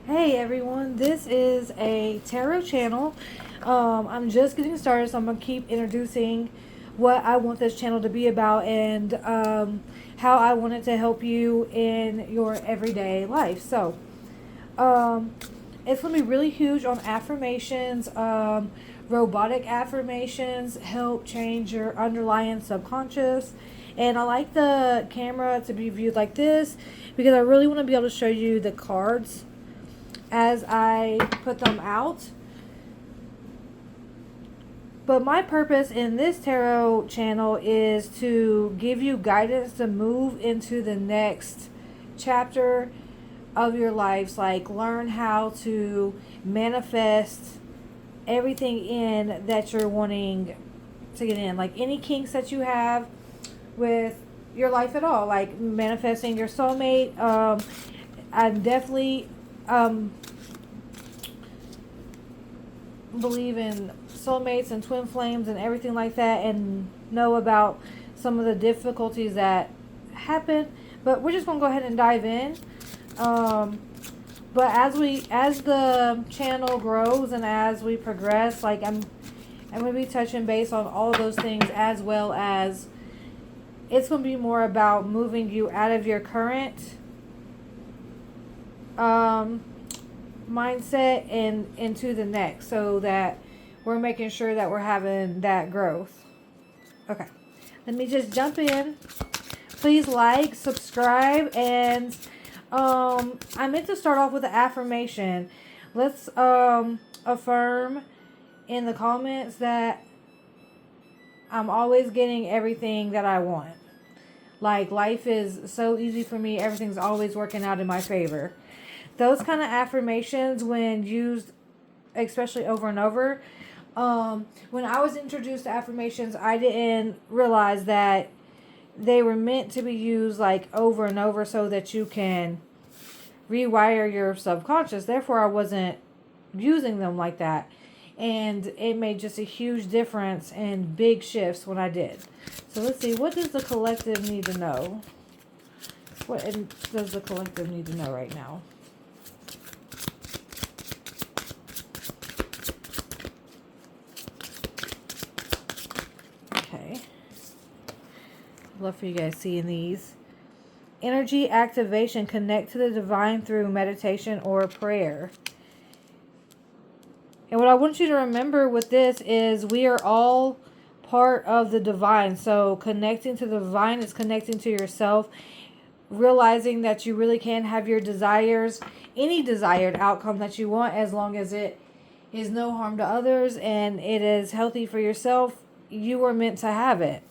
Hey everyone, this is a tarot channel. I'm just getting started, so I'm gonna keep introducing what I want this channel to be about and how I want it to help you in your everyday life. So, um, it's gonna be really huge on affirmations. Robotic affirmations help change your underlying subconscious. And I like the camera to be viewed like this because I really want to be able to show you the cards as I put them out. But my purpose in this tarot channel is to give you guidance to move into the next chapter of your lives. Like, learn how to manifest everything in that you're wanting to get in. Like, any kinks that you have with your life at all. Like, manifesting your soulmate. I'm definitely believe in soulmates and twin flames and everything like that, and know about some of the difficulties that happen. But we're just gonna go ahead and dive in. Um, but as the channel grows and as we progress, like I'm gonna be touching base on all of those things, as well as it's gonna be more about moving you out of your current um mindset and into the next, so that we're making sure that we're having that growth. Okay, let me just jump in. Please like, subscribe, and I meant to start off with an affirmation. Let's affirm in the comments that I'm always getting everything that I want. Like, life is so easy for me, everything's always working out in my favor. Those kind of affirmations, when used especially over and over, when I was introduced to affirmations, I didn't realize that they were meant to be used like over and over so that you can rewire your subconscious. Therefore, I wasn't using them like that. And it made just a huge difference and big shifts when I did. So let's see, what does the collective need to know? What does the collective need to know right now? Okay. Love for you guys seeing these. Energy activation. Connect to the divine through meditation or prayer. And what I want you to remember with this is we are all part of the divine. So connecting to the divine is connecting to yourself, realizing that you really can have your desires, any desired outcome that you want, as long as it is no harm to others and it is healthy for yourself. You were meant to have it.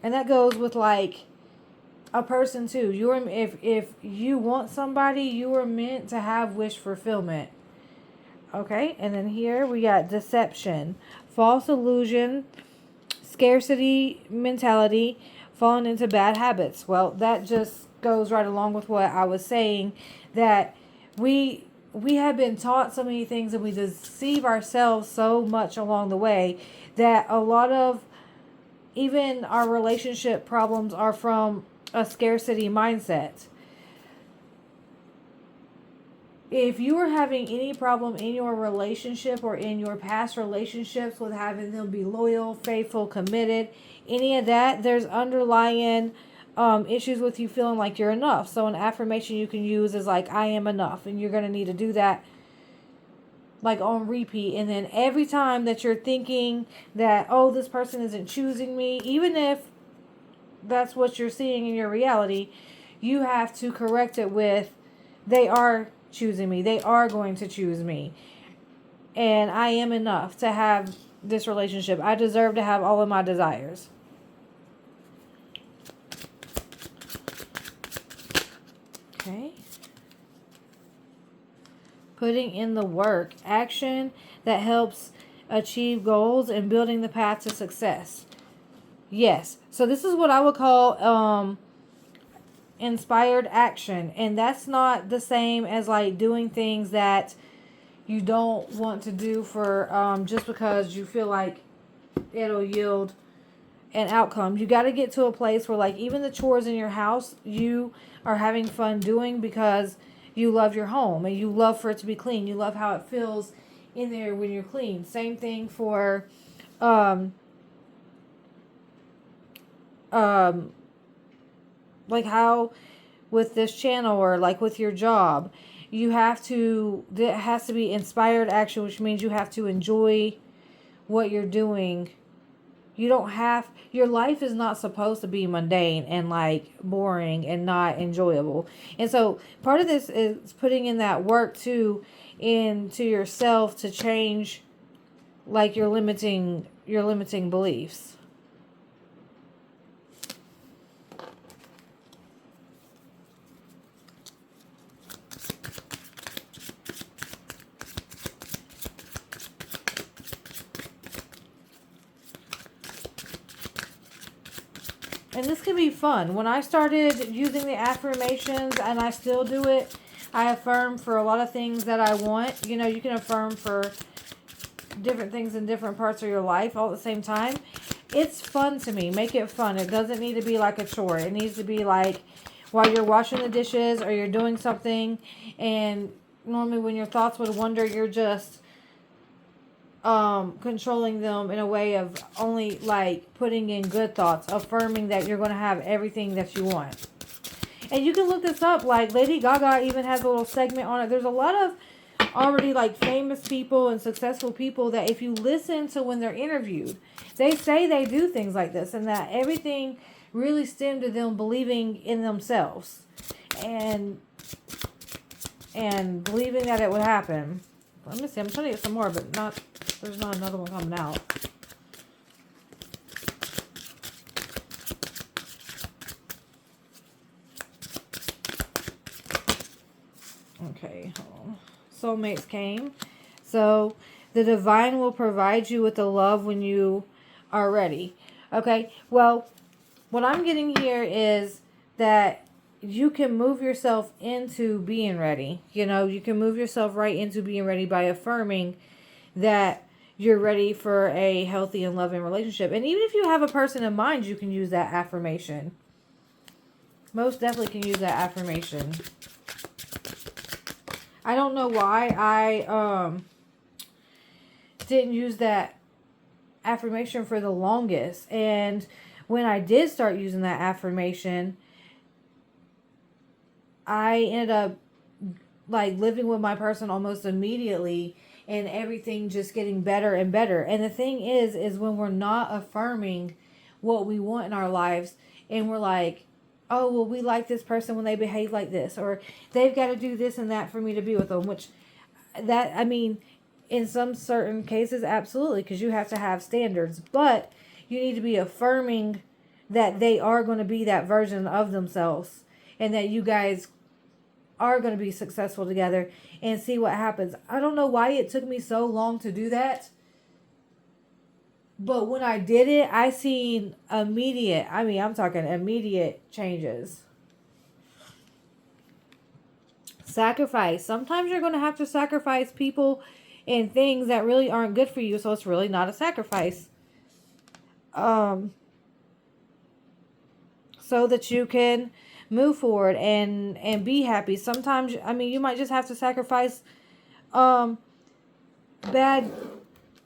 And that goes with like a person too. If you want somebody, you were meant to have wish fulfillment. Okay, and then here we got deception, false illusion, scarcity mentality, falling into bad habits. Well, that just goes right along with what I was saying, that we have been taught so many things and we deceive ourselves so much along the way, that a lot of even our relationship problems are from a scarcity mindset. If you are having any problem in your relationship or in your past relationships with having them be loyal, faithful, committed, any of that, there's underlying issues with you feeling like you're enough. So an affirmation you can use is like, I am enough. And you're going to need to do that like on repeat. And then every time that you're thinking that, oh, this person isn't choosing me, even if that's what you're seeing in your reality, you have to correct it with, they are choosing me. They are going to choose me. And I am enough to have this relationship. I deserve to have all of my desires. Okay. Putting in the work. Action that helps achieve goals and building the path to success. Yes. So this is what I would call inspired action. And that's not the same as like doing things that you don't want to do for just because you feel like it'll yield an outcome. You got to get to a place where like even the chores in your house you are having fun doing, because you love your home and you love for it to be clean. You love how it feels in there when you're clean. Same thing for um um like how with this channel or like with your job, it has to be inspired action, which means you have to enjoy what you're doing. Your life is not supposed to be mundane and like boring and not enjoyable. And so part of this is putting in that work too into yourself to change like your limiting beliefs. And this can be fun. When I started using the affirmations, and I still do it, I affirm for a lot of things that I want. You know, you can affirm for different things in different parts of your life all at the same time. It's fun to me. Make it fun. It doesn't need to be like a chore. It needs to be like while you're washing the dishes or you're doing something, and normally when your thoughts would wander, you're just controlling them in a way of only like putting in good thoughts, affirming that you're going to have everything that you want. And you can look this up, like Lady Gaga even has a little segment on it. There's a lot of already like famous people and successful people that if you listen to when they're interviewed, they say they do things like this, and that everything really stemmed to them believing in themselves and believing that it would happen. Let me see, I'm trying to get some more, but there's not another one coming out. Okay, hold on. Soulmates came. So, the divine will provide you with the love when you are ready. Okay, well, what I'm getting here is that you can move yourself into being ready. You know, you can move yourself right into being ready by affirming that you're ready for a healthy and loving relationship. And even if you have a person in mind, you can use that affirmation. Most definitely can use that affirmation. I don't know why I didn't use that affirmation for the longest. And when I did start using that affirmation, I ended up like living with my person almost immediately, and everything just getting better and better. And the thing is when we're not affirming what we want in our lives, and we're like, oh, well, we like this person when they behave like this, or they've got to do this and that for me to be with them, which that, I mean, in some certain cases, absolutely, because you have to have standards, but you need to be affirming that they are going to be that version of themselves, and that you guys are going to be successful together, and see what happens. I don't know why it took me so long to do that, but when I did it, I seen I'm talking immediate changes. Sacrifice. Sometimes you're going to have to sacrifice people and things that really aren't good for you, so it's really not a sacrifice. So that you can move forward and be happy. Sometimes, I mean, you might just have to sacrifice bad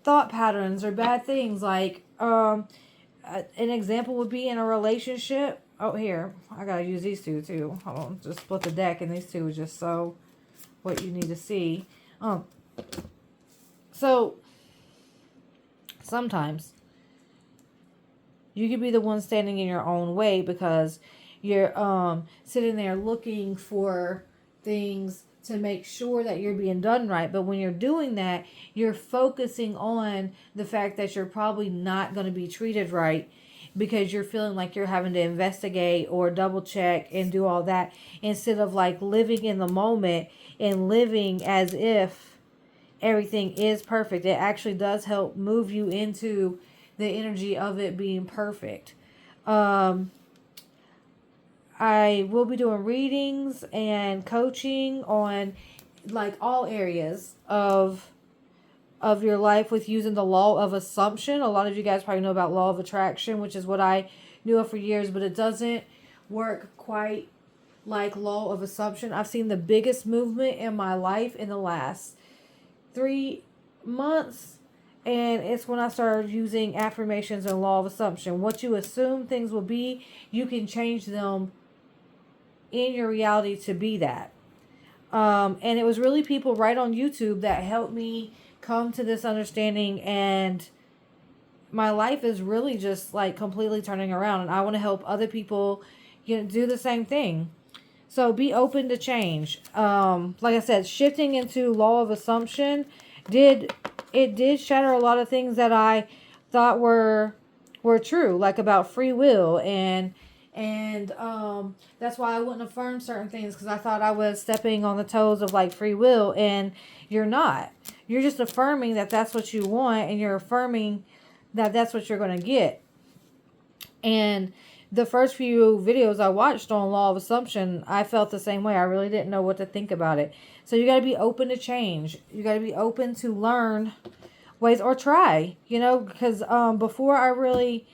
thought patterns or bad things. Like an example would be in a relationship. Oh, here, I gotta use these two too. Hold on, just split the deck, and these two is just so what you need to see. So sometimes you could be the one standing in your own way because you're sitting there looking for things to make sure that you're being done right. But when you're doing that, you're focusing on the fact that you're probably not going to be treated right, because you're feeling like you're having to investigate or double check and do all that, instead of like living in the moment and living as if everything is perfect. It actually does help move you into the energy of it being perfect. I will be doing readings and coaching on like all areas of your life with using the law of assumption. A lot of you guys probably know about law of attraction, which is what I knew of for years, but it doesn't work quite like law of assumption. I've seen the biggest movement in my life in the last 3 months. And it's when I started using affirmations and law of assumption. What you assume things will be, you can change them in your reality to be that. And it was really people right on YouTube that helped me come to this understanding, and my life is really just like completely turning around, and I want to help other people, do the same thing. So be open to change. Like I said, shifting into law of assumption did shatter a lot of things that I thought were true, like about free will, and that's why I wouldn't affirm certain things, because I thought I was stepping on the toes of like free will, and you're not. You're just affirming that that's what you want, and you're affirming that that's what you're going to get. And the first few videos I watched on law of assumption, I felt the same way. I really didn't know what to think about it. So you got to be open to change. You got to be open to learn ways, or try, because before I really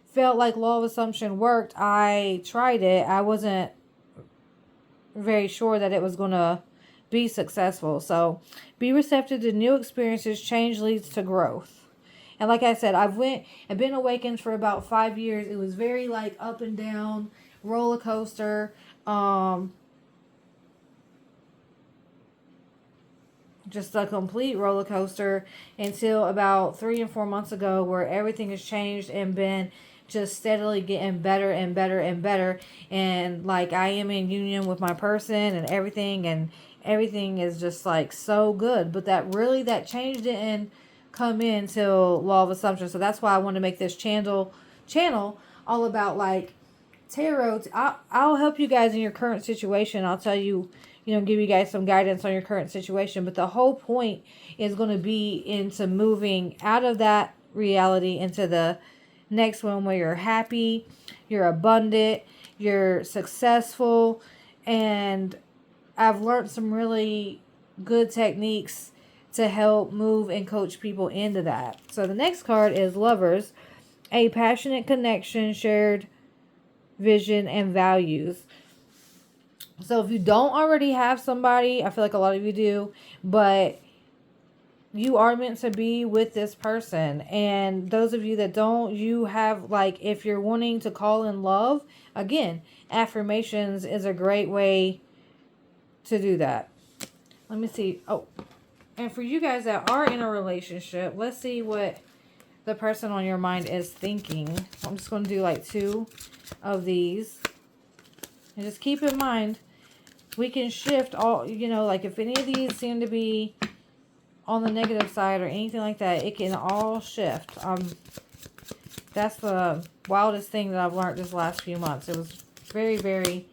felt like law of assumption worked, I tried it. I wasn't very sure that it was going to be successful. So be receptive to new experiences. Change leads to growth. And like I said, I've been awakened for about 5 years. It was very like up and down, roller coaster. Just a complete roller coaster until about 3 and 4 months ago, where everything has changed and been just steadily getting better and better and better. And like I am in union with my person and everything is just like so good. But that change didn't come in till law of assumption. So that's why I want to make this channel all about like tarot. I'll help you guys in your current situation. I'll tell you, give you guys some guidance on your current situation. But the whole point is going to be into moving out of that reality into the next one, where you're happy, you're abundant, you're successful. And I've learned some really good techniques to help move and coach people into that. So the next card is Lovers, a passionate connection, shared vision, and values. So if you don't already have somebody, I feel like a lot of you do, but you are meant to be with this person. And those of you that don't, you have, like, if you're wanting to call in love, again, affirmations is a great way to do that. Let me see. Oh, and for you guys that are in a relationship, let's see what the person on your mind is thinking. I'm just going to do like 2 of these. And just keep in mind, we can shift all, like if any of these seem to be on the negative side or anything like that, it can all shift. That's the wildest thing that I've learned this last few months. It was very, very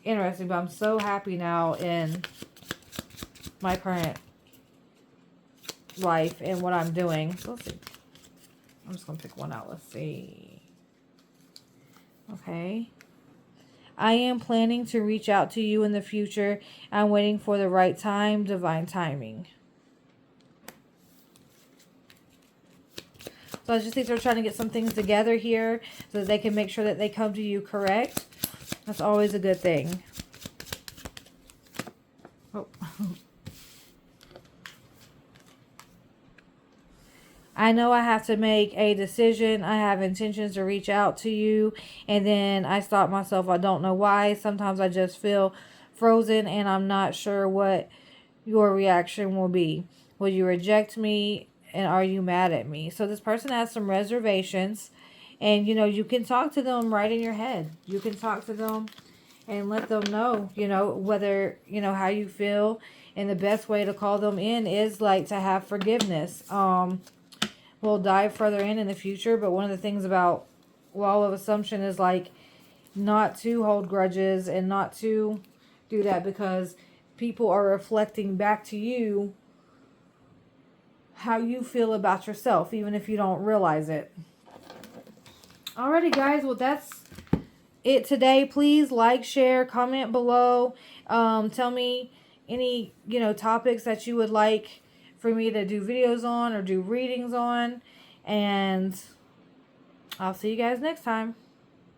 interesting, but I'm so happy now in my current life and what I'm doing. So let's see. I'm just going to pick one out. Let's see. Okay. I am planning to reach out to you in the future. I'm waiting for the right time, divine timing. So I just think they're trying to get some things together here so that they can make sure that they come to you correct. That's always a good thing. Oh. I know I have to make a decision. I have intentions to reach out to you. And then I stop myself. I don't know why. Sometimes I just feel frozen and I'm not sure what your reaction will be. Will you reject me? And are you mad at me? So this person has some reservations. And, you can talk to them right in your head. You can talk to them and let them know, whether, how you feel. And the best way to call them in is like to have forgiveness. We'll dive further in the future, but one of the things about law of assumption is like not to hold grudges and not to do that, because people are reflecting back to you how you feel about yourself, even if you don't realize it. Alrighty, guys. Well, that's it today. Please like, share, comment below. Tell me any, topics that you would like for me to do videos on or do readings on. And I'll see you guys next time.